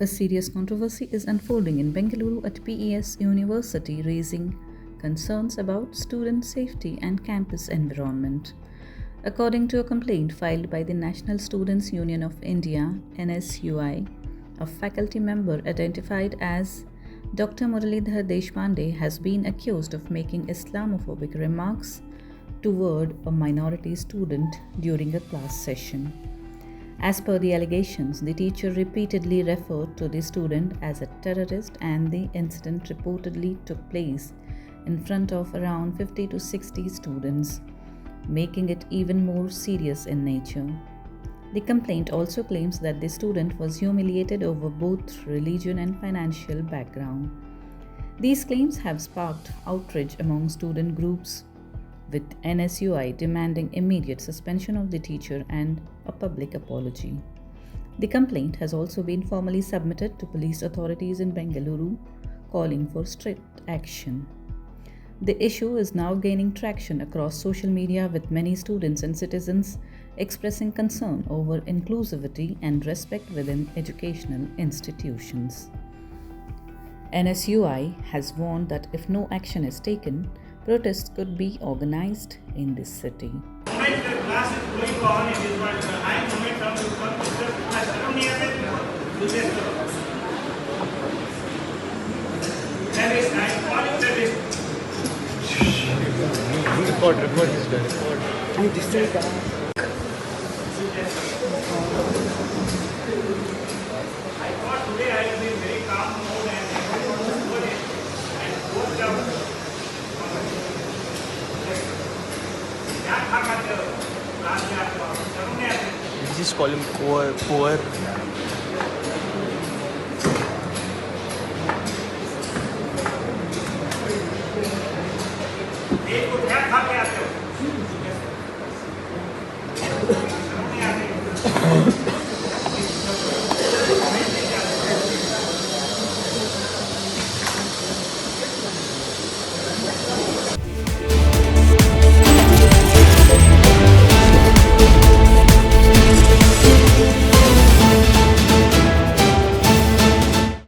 A serious controversy is unfolding in Bengaluru at PES University, raising concerns about student safety and campus environment. According to a complaint filed by the National Students' Union of India (NSUI), a faculty member identified as Dr. Muralidhar Deshpande has been accused of making Islamophobic remarks toward a minority student during a class session. As per the allegations, the teacher repeatedly referred to the student as a terrorist, and the incident reportedly took place in front of around 50 to 60 students, making it even more serious in nature. The complaint also claims that the student was humiliated over both religion and financial background. These claims have sparked outrage among student groups, with NSUI demanding immediate suspension of the teacher and a public apology. The complaint has also been formally submitted to police authorities in Bengaluru, calling for strict action. The issue is now gaining traction across social media, with many students and citizens expressing concern over inclusivity and respect within educational institutions. NSUI has warned that if no action is taken, protests could be organized in this city. Moment the class is going on, it is what the high moment of the class. I don't hear that. That is, I call you that is. Record is the record. I just say that. I thought today I will be in very calm mode and everyone was good and go down. You just call him poor.